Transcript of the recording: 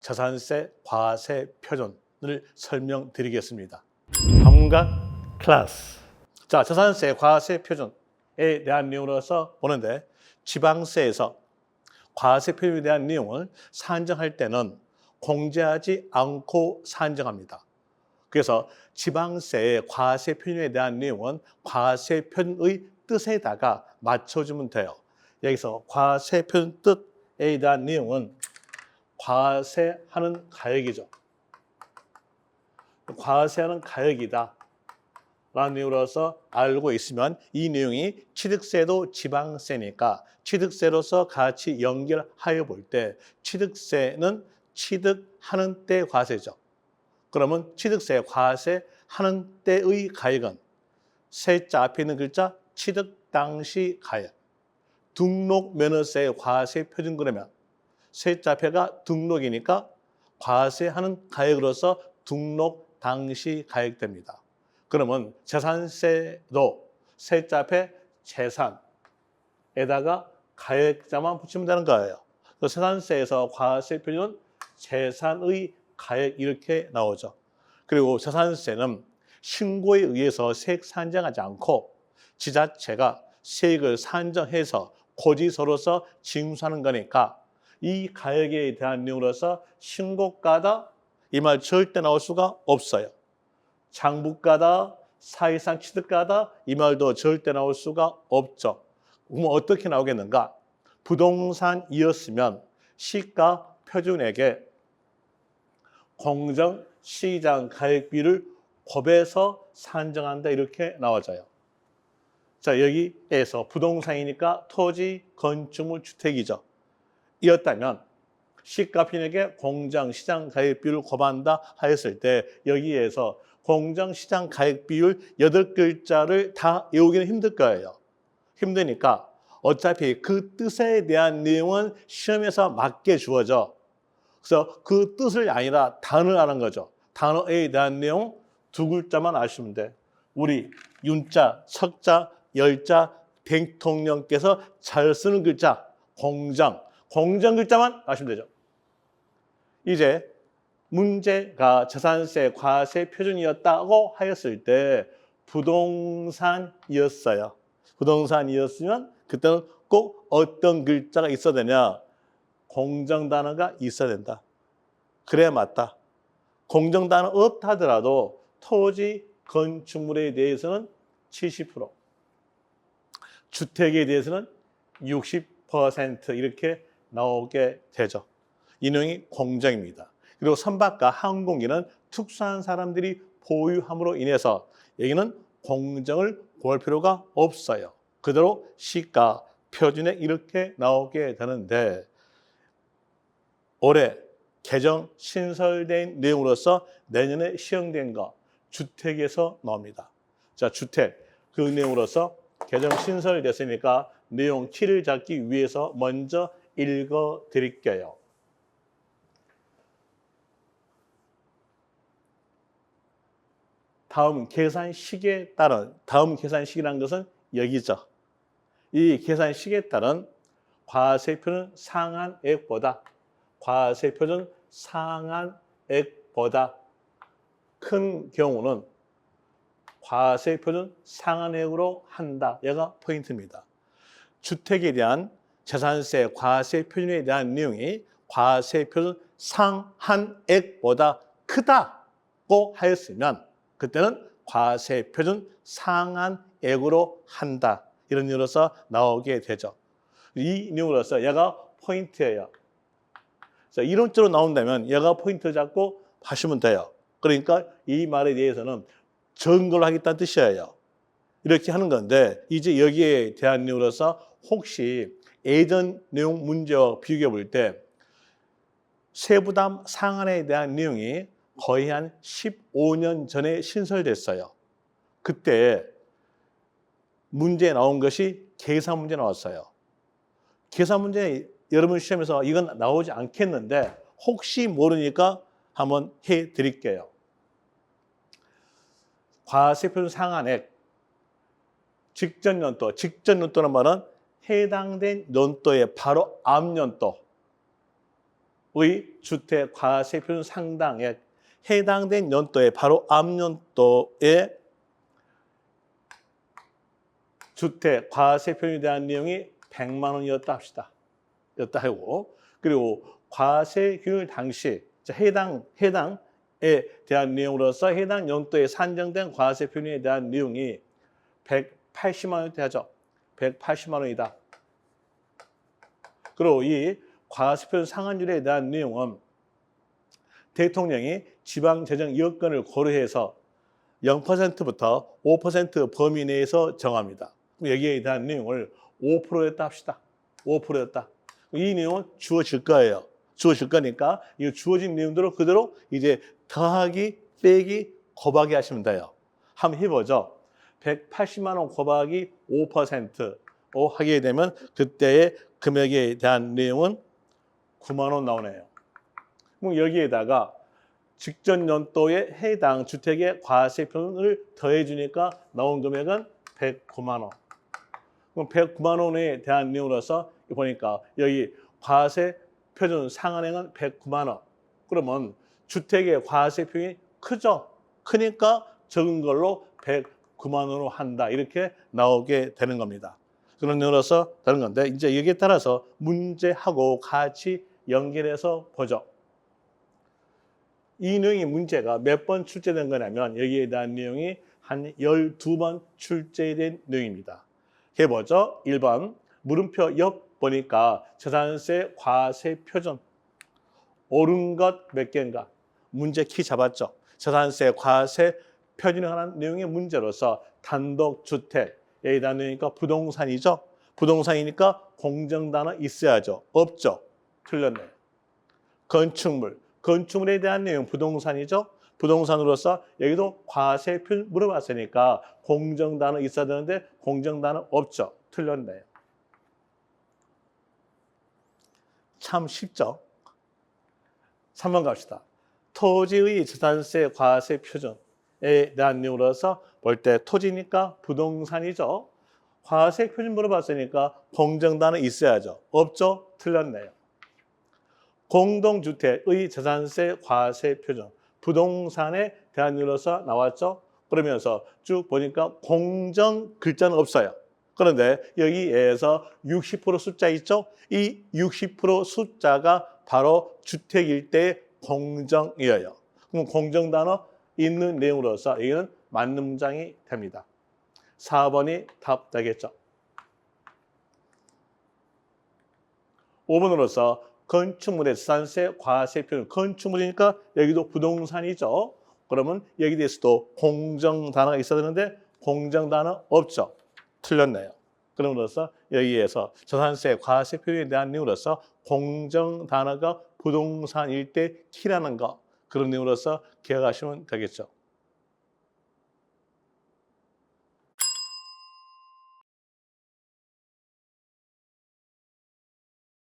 자산세 과세 표준을 설명드리겠습니다. 방문각 클래스. 자, 자산세 과세 표준에 대한 내용으로서 보는데, 지방세에서 과세 표준에 대한 내용을 산정할 때는 공제하지 않고 산정합니다. 그래서 지방세의 과세 표준에 대한 내용은 과세 표준의 뜻에다가 맞춰주면 돼요. 여기서 과세 표준 뜻에 대한 내용은 과세하는 가액이죠. 과세하는 가액이다 라는 내용으로서 알고 있으면 이 내용이 취득세도 지방세니까 취득세로서 같이 연결하여 볼 때 취득세는 취득하는 때 과세죠. 그러면 취득세 과세하는 때의 가액은 세자 앞에 있는 글자 취득 당시 가액, 등록면허세 과세 표준 그러면 세자 앞에가 등록이니까 과세하는 가액으로서 등록 당시 가액됩니다. 그러면 재산세도 세자 앞에 재산에다가 가액자만 붙이면 되는 거예요. 재산세에서 과세 표준은 재산의 가액 이렇게 나오죠. 그리고 재산세는 신고에 의해서 세액 산정하지 않고 지자체가 세액을 산정해서 고지서로서 징수하는 거니까 이 가액에 대한 내용으로서 신고가다 이 말 절대 나올 수가 없어요. 장부가다, 사실상 취득가다 이 말도 절대 나올 수가 없죠. 그럼 어떻게 나오겠는가? 부동산이었으면 시가 표준액에 공정시장 가액비를 곱해서 산정한다 이렇게 나와져요. 자, 여기에서 부동산이니까 토지, 건축물, 주택이죠. 이었다면 시가 표준액에 공정시장 가액비율을 곱한다 하였을 때 여기에서 공정시장 가액비율 8글자를 다 외우기는 힘들 거예요. 힘드니까 어차피 그 뜻에 대한 내용은 시험에서 맞게 주어져. 그래서 그 뜻을 아니라 단어를 아는 거죠. 단어에 대한 내용 2글자만 아시면 돼. 우리 윤자, 석자, 열자, 대통령께서 잘 쓰는 글자 공정. 공정 글자만 아시면 되죠. 이제 문제가 재산세 과세 표준이었다고 하였을 때 부동산이었어요. 부동산이었으면 그때는 꼭 어떤 글자가 있어야 되냐? 공정 단어가 있어야 된다. 그래야 맞다. 공정 단어 없다 하더라도 토지, 건축물에 대해서는 70%, 주택에 대해서는 60% 이렇게 나오게 되죠. 이 내용이 공정입니다. 그리고 선박과 항공기는 특수한 사람들이 보유함으로 인해서 여기는 공정을 구할 필요가 없어요. 그대로 시가 표준에 이렇게 나오게 되는데 올해 개정 신설된 내용으로서 내년에 시행된 거 주택에서 나옵니다. 자, 주택 그 내용으로서 개정 신설됐으니까 내용 키를 잡기 위해서 먼저 읽어 드릴게요. 다음 계산식에 따른, 다음 계산식이라는 것은 여기죠. 이 계산식에 따른 과세표준 상한액보다 과세표준 상한액보다 큰 경우는 과세표준 상한액으로 한다. 얘가 포인트입니다. 주택에 대한 재산세 과세표준에 대한 내용이 과세표준 상한액보다 크다고 하였으면 그때는 과세표준 상한액으로 한다. 이런 내용으로서 나오게 되죠. 이 내용으로서 얘가 포인트예요. 자, 이론적으로 나온다면 얘가 포인트 잡고 하시면 돼요. 그러니까 이 말에 대해서는 증거를 하겠다는 뜻이에요. 이렇게 하는 건데 이제 여기에 대한 내용으로서 혹시 예전 내용 문제와 비교해 볼 때 세부담 상한에 대한 내용이 거의 한 15년 전에 신설됐어요. 그때 문제에 나온 것이 계산 문제 나왔어요. 계산 문제 여러분 시험에서 이건 나오지 않겠는데 혹시 모르니까 한번 해드릴게요. 과세표준 상한액, 직전 연도는 말은 해당된 연도의 바로 앞 연도. 주택 과세 표준 상당액 해당된 연도에 바로 앞 연도에 주택 과세 표준에 대한 내용이 100만 원이었다 합시다. 였다 하고 그리고 과세균 당시 해당에 대한 내용으로서 해당 연도에 산정된 과세 표준에 대한 내용이 180만 원이 하죠. 180만 원이다. 그리고 이 과세표준 상한율에 대한 내용은 대통령이 지방재정 여건을 고려해서 0%부터 5% 범위 내에서 정합니다. 여기에 대한 내용을 5%였다 합시다. 5%였다. 이 내용은 주어질 거예요. 주어질 거니까 이 주어진 내용대로 그대로 이제 더하기, 빼기, 곱하기 하시면 돼요. 한번 해보죠. 180만 원 곱하기 5% 하게 되면 그때의 금액에 대한 내용은 9만 원 나오네요. 그럼 여기에다가 직전 연도에 해당 주택의 과세표준을 더해주니까 나온 금액은 109만 원. 그럼 109만 원에 대한 내용으로서 보니까 여기 과세표준 상한액은 109만 원. 그러면 주택의 과세표준이 크죠? 크니까 적은 걸로 109만 원으로 한다. 이렇게 나오게 되는 겁니다. 그런 내용으로서 다른 건데 이제 여기에 따라서 문제하고 같이 연결해서 보죠. 이 내용의 문제가 몇 번 출제된 거냐면 여기에 대한 내용이 한 12번 출제된 내용입니다. 해보죠. 1번 물음표 옆 보니까 재산세 과세 표준 옳은 것 몇 개인가? 문제 키 잡았죠. 재산세 과세 표준에 관한 내용의 문제로서 단독주택에 대한 내용이니까 부동산이죠. 부동산이니까 공정단어 있어야죠. 없죠. 틀렸네요. 건축물에 대한 내용 부동산이죠. 부동산으로서 여기도 과세 표준 물어봤으니까 공정단어 있어야 되는데 공정단어 없죠. 틀렸네요. 참 쉽죠. 3번 갑시다. 토지의 재산세 과세 표준에 대한 내용으로서 볼 때 토지니까 부동산이죠. 과세 표준 물어봤으니까 공정단어 있어야죠. 없죠. 틀렸네요. 공동주택의 재산세 과세 표준 부동산에 대한 내용으로서 나왔죠. 그러면서 쭉 보니까 공정 글자는 없어요. 그런데 여기에서 60% 숫자 있죠? 이 60% 숫자가 바로 주택일 때 공정이에요. 그럼 공정 단어 있는 내용으로서 여기는 맞는 문장이 됩니다. 4번이 답 되겠죠. 5번으로서 건축물의 재산세 과세 표준 건축물이니까 여기도 부동산이죠. 그러면 여기 대해서도 공정 단어가 있어야 되는데 공정 단어 없죠. 틀렸네요. 그럼으로써 여기에서 재산세 과세 표준에 대한 내용으로서 공정 단어가 부동산일 때 키라는 거 그런 내용으로서 기억하시면 되겠죠.